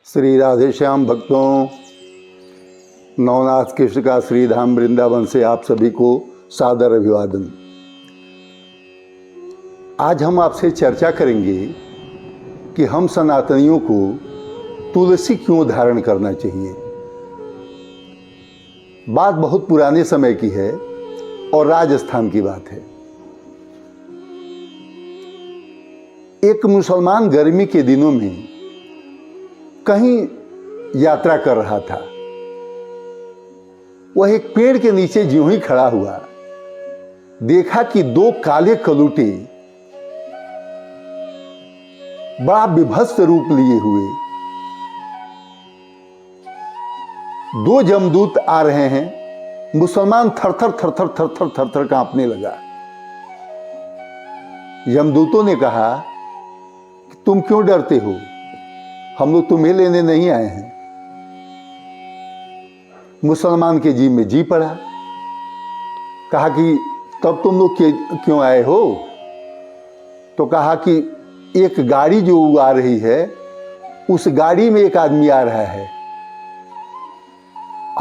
श्री राधे श्याम भक्तों, नवनाथ कृष्ण का श्रीधाम वृंदावन से आप सभी को सादर अभिवादन। आज हम आपसे चर्चा करेंगे कि हम सनातनियों को तुलसी क्यों धारण करना चाहिए। बात बहुत पुराने समय की है और राजस्थान की बात है। एक मुसलमान गर्मी के दिनों में कहीं यात्रा कर रहा था। वह एक पेड़ के नीचे ज्यों ही खड़ा हुआ, देखा कि दो काले कलूटे बड़ा विभत्स रूप लिए हुए दो जमदूत आ रहे हैं। मुसलमान थरथर थरथर थरथर थरथर कांपने लगा। यमदूतों ने कहा कि तुम क्यों डरते हो, हम लोग तुम्हें लेने नहीं आए हैं। मुसलमान के जी में जी पड़ा। कहा कि तब तुम लोग क्यों आए हो? तो कहा कि एक गाड़ी जो आ रही है, उस गाड़ी में एक आदमी आ रहा है,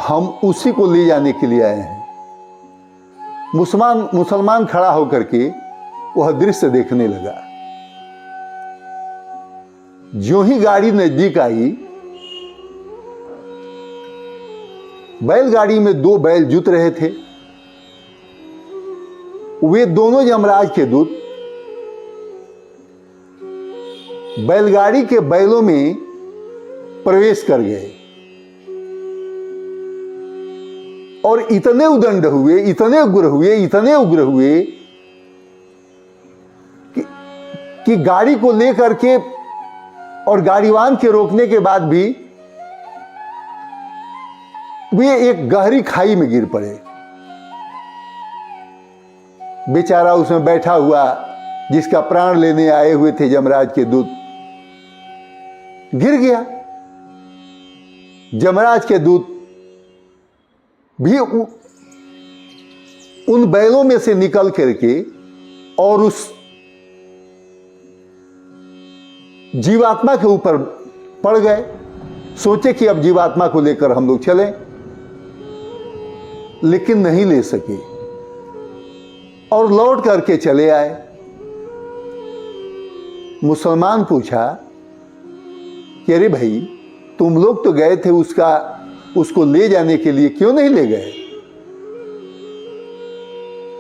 हम उसी को ले जाने के लिए आए हैं। मुसलमान खड़ा होकर के वह दृश्य देखने लगा। ज्यों ही गाड़ी नजदीक आई, बैलगाड़ी में दो बैल जुत रहे थे। वे दोनों यमराज के दूत बैलगाड़ी के बैलों में प्रवेश कर गए और इतने उदंड हुए, इतने उग्र हुए कि गाड़ी को लेकर के और गाड़ीवान के रोकने के बाद भी वे एक गहरी खाई में गिर पड़े। बेचारा उसमें बैठा हुआ, जिसका प्राण लेने आए हुए थे यमराज के दूत, गिर गया। यमराज के दूत भी उन बैलों में से निकल करके और उस जीवात्मा के ऊपर पड़ गए। सोचे कि अब जीवात्मा को लेकर हम लोग चलें, लेकिन नहीं ले सके और लौट करके चले आए। मुसलमान पूछा कि अरे भाई, तुम लोग तो गए थे उसको ले जाने के लिए, क्यों नहीं ले गए?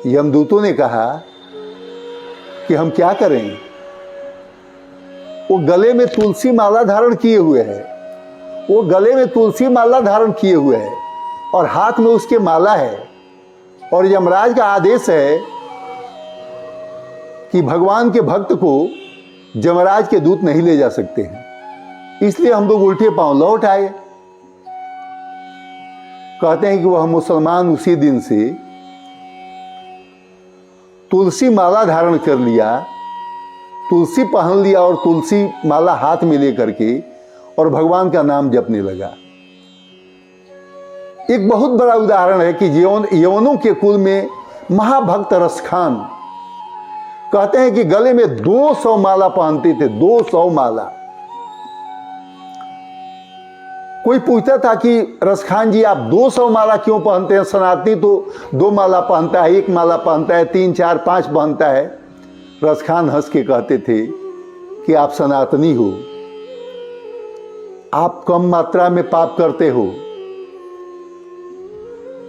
यमदूतों ने कहा कि हम क्या करें, वो गले में तुलसी माला धारण किए हुए है, और हाथ में उसके माला है, और यमराज का आदेश है कि भगवान के भक्त को यमराज के दूत नहीं ले जा सकते हैं। इसलिए हम लोग उल्टे पांव लौट आए। कहते हैं कि वह मुसलमान उसी दिन से तुलसी माला धारण कर लिया, तुलसी पहन लिया और तुलसी माला हाथ में लेकर के और भगवान का नाम जपने लगा। एक बहुत बड़ा उदाहरण है कि यवनों के कुल में महाभक्त रसखान कहते हैं कि गले में 200 माला पहनते थे, 200 माला। कोई पूछता था कि रसखान जी, आप 200 माला क्यों पहनते हैं? सनातनी तो 2 माला पहनता है, 1 माला पहनता है, 3, 4, 5 पहनता है। रसखान हंस के कहते थे कि आप सनातनी हो, आप कम मात्रा में पाप करते हो,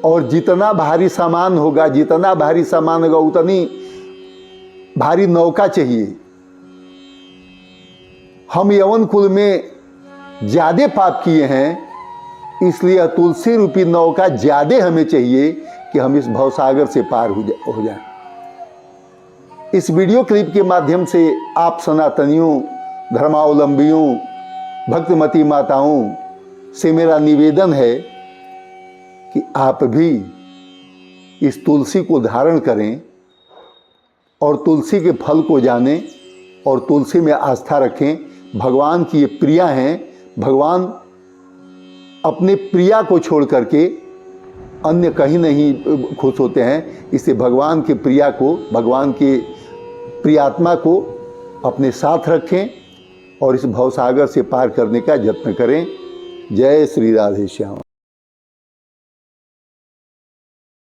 और जितना भारी सामान होगा उतनी भारी नौका चाहिए। हम यवन कुल में ज्यादा पाप किए हैं, इसलिए तुलसी रूपी नौका ज्यादा हमें चाहिए कि हम इस भवसागर से पार हो जाएं। इस वीडियो क्लिप के माध्यम से आप सनातनियों, धर्मावलंबियों, भक्तमती माताओं से मेरा निवेदन है कि आप भी इस तुलसी को धारण करें और तुलसी के फल को जानें और तुलसी में आस्था रखें। भगवान की ये प्रिया हैं। भगवान अपने प्रिया को छोड़ करके अन्य कहीं नहीं खुश होते हैं। इससे भगवान के प्रिया को, भगवान के प्रियात्मा को अपने साथ रखें और इस भवसागर से पार करने का यत्न करें। जय श्री राधे श्याम।